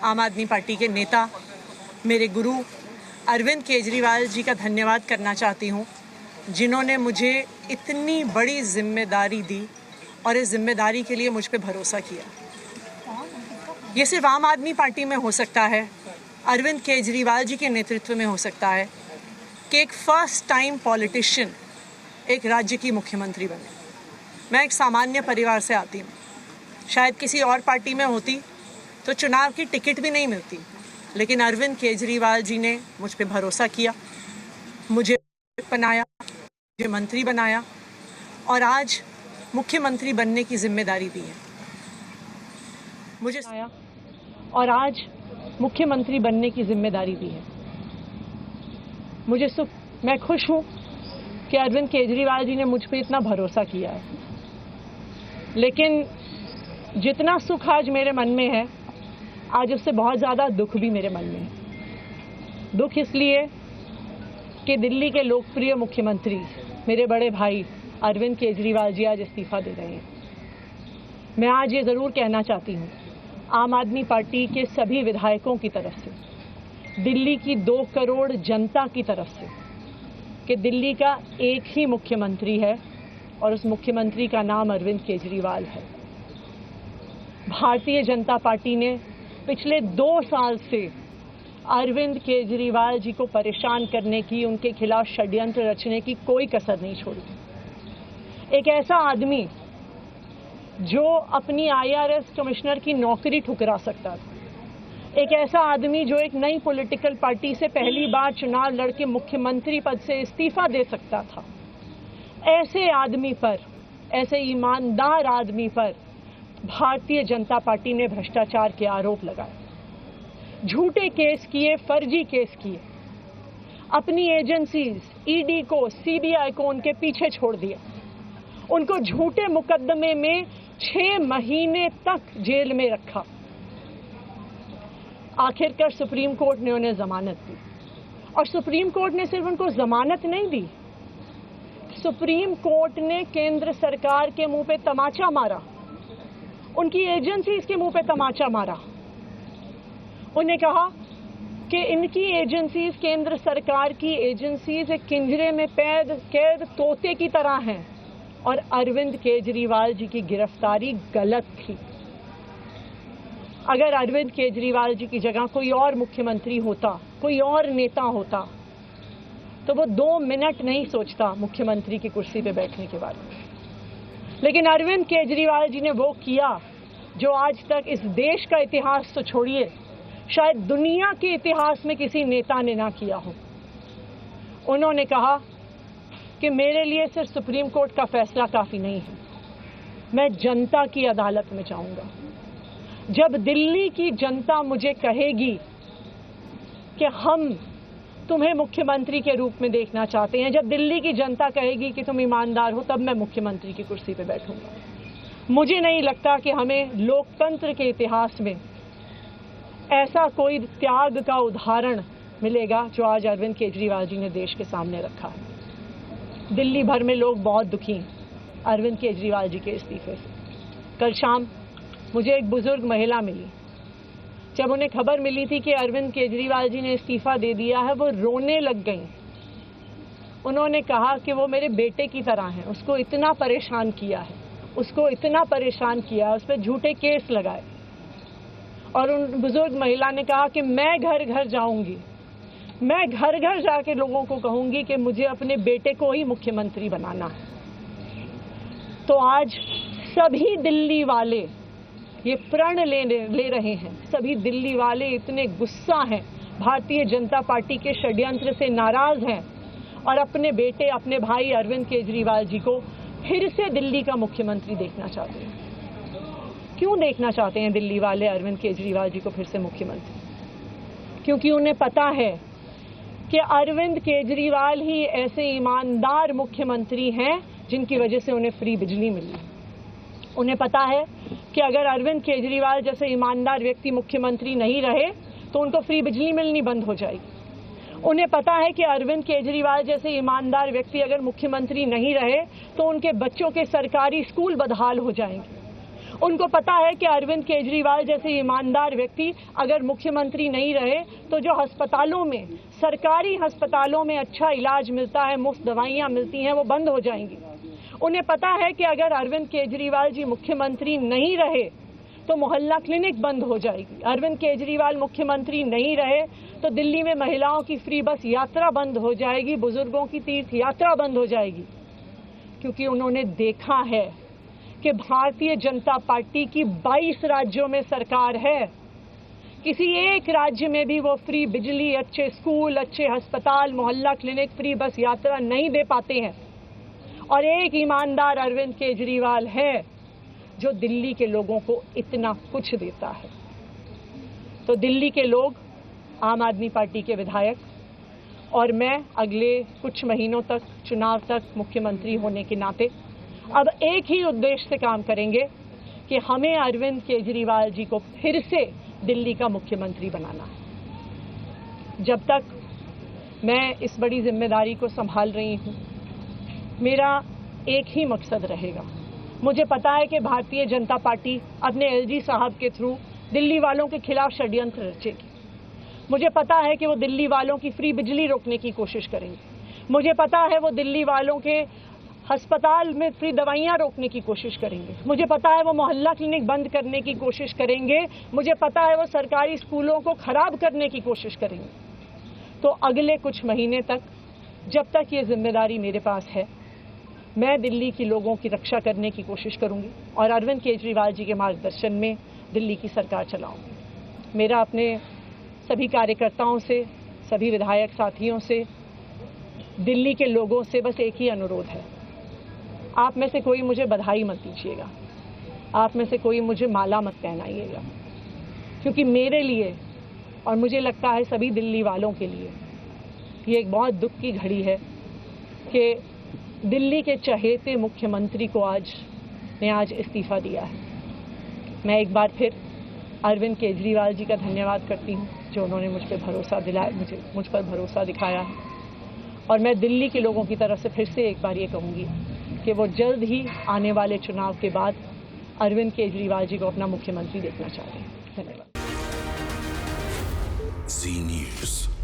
आम आदमी पार्टी के नेता, मेरे गुरु अरविंद केजरीवाल जी का धन्यवाद करना चाहती हूँ, जिन्होंने मुझे इतनी बड़ी जिम्मेदारी दी और इस जिम्मेदारी के लिए मुझ पे भरोसा किया। ये सिर्फ आम आदमी पार्टी में हो सकता है, अरविंद केजरीवाल जी के नेतृत्व में हो सकता है कि एक फर्स्ट टाइम पॉलिटिशियन एक राज्य की मुख्यमंत्री बने। मैं एक सामान्य परिवार से आती हूँ। शायद किसी और पार्टी में होती तो चुनाव की टिकट भी नहीं मिलती, लेकिन अरविंद केजरीवाल जी ने मुझ पे भरोसा किया, मुझे बनाया, मुझे मंत्री बनाया और आज मुख्यमंत्री बनने की जिम्मेदारी दी है। मुझे आया और आज मुख्यमंत्री बनने की जिम्मेदारी दी है। मुझे सुख, मैं खुश हूँ कि अरविंद केजरीवाल जी ने मुझ पे इतना भरोसा किया है। लेकिन जितना सुख आज मेरे मन में है, आज उससे बहुत ज़्यादा दुख भी मेरे मन में है। दुख इसलिए कि दिल्ली के लोकप्रिय मुख्यमंत्री मेरे बड़े भाई अरविंद केजरीवाल जी आज इस्तीफा दे रहे हैं। मैं आज ये ज़रूर कहना चाहती हूँ आम आदमी पार्टी के सभी विधायकों की तरफ से, दिल्ली की 2 करोड़ जनता की तरफ से, कि दिल्ली का एक ही मुख्यमंत्री है और उस मुख्यमंत्री का नाम अरविंद केजरीवाल है। भारतीय जनता पार्टी ने पिछले 2 साल से अरविंद केजरीवाल जी को परेशान करने की, उनके खिलाफ षड्यंत्र रचने की कोई कसर नहीं छोड़ी। एक ऐसा आदमी जो अपनी IRS कमिश्नर की नौकरी ठुकरा सकता था, एक ऐसा आदमी जो एक नई पॉलिटिकल पार्टी से पहली बार चुनाव लड़के मुख्यमंत्री पद से इस्तीफा दे सकता था, ऐसे आदमी पर, ऐसे ईमानदार आदमी पर भारतीय जनता पार्टी ने भ्रष्टाचार के आरोप लगाए, झूठे केस किए, फर्जी केस किए, अपनी एजेंसीज ED को, CBI को उनके पीछे छोड़ दिया, उनको झूठे मुकदमे में 6 महीने तक जेल में रखा। आखिरकार सुप्रीम कोर्ट ने उन्हें जमानत दी और सुप्रीम कोर्ट ने सिर्फ उनको जमानत नहीं दी, सुप्रीम कोर्ट ने केंद्र सरकार के मुंह पे तमाचा मारा, उनकी एजेंसीज के मुंह पे तमाचा मारा। उन्हें कहा कि इनकी एजेंसीज, केंद्र सरकार की एजेंसीज एक पिंजरे में कैद तोते की तरह हैं और अरविंद केजरीवाल जी की गिरफ्तारी गलत थी। अगर अरविंद केजरीवाल जी की जगह कोई और मुख्यमंत्री होता, कोई और नेता होता, तो वो 2 मिनट नहीं सोचता मुख्यमंत्री की कुर्सी पे बैठने के बारे में। लेकिन अरविंद केजरीवाल जी ने वो किया जो आज तक इस देश का इतिहास तो छोड़िए, शायद दुनिया के इतिहास में किसी नेता ने ना किया हो। उन्होंने कहा कि मेरे लिए सिर्फ सुप्रीम कोर्ट का फैसला काफी नहीं है, मैं जनता की अदालत में जाऊंगा। जब दिल्ली की जनता मुझे कहेगी कि हम तुम्हें मुख्यमंत्री के रूप में देखना चाहते हैं, जब दिल्ली की जनता कहेगी कि तुम ईमानदार हो, तब मैं मुख्यमंत्री की कुर्सी पे बैठूंगा। मुझे नहीं लगता कि हमें लोकतंत्र के इतिहास में ऐसा कोई त्याग का उदाहरण मिलेगा जो आज अरविंद केजरीवाल जी ने देश के सामने रखा है। दिल्ली भर में लोग बहुत दुखी हैं अरविंद केजरीवाल जी के इस्तीफे से। कल शाम मुझे एक बुजुर्ग महिला मिली, जब उन्हें खबर मिली थी कि अरविंद केजरीवाल जी ने इस्तीफा दे दिया है, वो रोने लग गई। उन्होंने कहा कि वो मेरे बेटे की तरह हैं, उसको इतना परेशान किया है, उसको इतना परेशान किया, उस पर झूठे केस लगाए। और उन बुजुर्ग महिला ने कहा कि मैं घर घर जाऊंगी, मैं घर घर जाके लोगों को कहूंगी कि मुझे अपने बेटे को ही मुख्यमंत्री बनाना है। तो आज सभी दिल्ली वाले ये प्रण ले रहे हैं, सभी दिल्ली वाले इतने गुस्सा हैं, भारतीय जनता पार्टी के षड्यंत्र से नाराज हैं और अपने बेटे, अपने भाई अरविंद केजरीवाल जी को फिर से दिल्ली का मुख्यमंत्री देखना चाहते हैं। क्यों देखना चाहते हैं दिल्ली वाले अरविंद केजरीवाल जी को फिर से मुख्यमंत्री? क्योंकि उन्हें पता है कि अरविंद केजरीवाल ही ऐसे ईमानदार मुख्यमंत्री हैं जिनकी वजह से उन्हें फ्री बिजली मिली। उन्हें पता है कि अगर अरविंद केजरीवाल जैसे ईमानदार व्यक्ति मुख्यमंत्री नहीं रहे तो उनको फ्री बिजली मिलनी बंद हो जाएगी। उन्हें पता है कि अरविंद केजरीवाल जैसे ईमानदार व्यक्ति अगर मुख्यमंत्री नहीं रहे तो उनके बच्चों के सरकारी स्कूल बदहाल हो जाएंगे। उनको पता है कि अरविंद केजरीवाल जैसे ईमानदार व्यक्ति अगर मुख्यमंत्री नहीं रहे तो जो अस्पतालों में, सरकारी अस्पतालों में अच्छा इलाज मिलता है, मुफ्त दवाइयां मिलती हैं, वो बंद हो जाएंगी। उन्हें पता है कि अगर अरविंद केजरीवाल जी मुख्यमंत्री नहीं रहे तो मोहल्ला क्लिनिक बंद हो जाएगी। अरविंद केजरीवाल मुख्यमंत्री नहीं रहे तो दिल्ली में महिलाओं की फ्री बस यात्रा बंद हो जाएगी, बुजुर्गों की तीर्थ यात्रा बंद हो जाएगी। क्योंकि उन्होंने देखा है कि भारतीय जनता पार्टी की 22 राज्यों में सरकार है, किसी एक राज्य में भी वो फ्री बिजली, अच्छे स्कूल, अच्छे अस्पताल, मोहल्ला क्लिनिक, फ्री बस यात्रा नहीं दे पाते हैं। और एक ईमानदार अरविंद केजरीवाल है जो दिल्ली के लोगों को इतना कुछ देता है। तो दिल्ली के लोग, आम आदमी पार्टी के विधायक और मैं अगले कुछ महीनों तक, चुनाव तक मुख्यमंत्री होने के नाते अब एक ही उद्देश्य से काम करेंगे कि हमें अरविंद केजरीवाल जी को फिर से दिल्ली का मुख्यमंत्री बनाना है। जब तक मैं इस बड़ी जिम्मेदारी को संभाल रही हूं, मेरा एक ही मकसद रहेगा। मुझे पता है कि भारतीय जनता पार्टी अपने एलजी साहब के थ्रू दिल्ली वालों के खिलाफ षड्यंत्र रचेगी। मुझे पता है कि वो दिल्ली वालों की फ्री बिजली रोकने की कोशिश करेंगे। मुझे पता है वो दिल्ली वालों के अस्पताल में फ्री दवाइयां रोकने की कोशिश करेंगे। मुझे पता है वो मोहल्ला क्लिनिक बंद करने की कोशिश करेंगे। मुझे पता है वो सरकारी स्कूलों को खराब करने की कोशिश करेंगे। तो अगले कुछ महीने तक, जब तक ये जिम्मेदारी मेरे पास है, मैं दिल्ली के लोगों की रक्षा करने की कोशिश करूंगी और अरविंद केजरीवाल जी के मार्गदर्शन में दिल्ली की सरकार चलाऊंगी। मेरा अपने सभी कार्यकर्ताओं से, सभी विधायक साथियों से, दिल्ली के लोगों से बस एक ही अनुरोध है, आप में से कोई मुझे बधाई मत दीजिएगा, आप में से कोई मुझे माला मत पहनाइएगा, क्योंकि मेरे लिए और मुझे लगता है सभी दिल्ली वालों के लिए ये एक बहुत दुख की घड़ी है कि दिल्ली के चहेते मुख्यमंत्री को आज इस्तीफा दिया है। मैं एक बार फिर अरविंद केजरीवाल जी का धन्यवाद करती हूं जो उन्होंने मुझ पर भरोसा दिलाया, मुझ पर भरोसा दिखाया है। और मैं दिल्ली के लोगों की तरफ से फिर से एक बार ये कहूंगी कि वो जल्द ही आने वाले चुनाव के बाद अरविंद केजरीवाल जी को अपना मुख्यमंत्री देखना चाह रहे हैं। धन्यवाद। जी न्यूज़।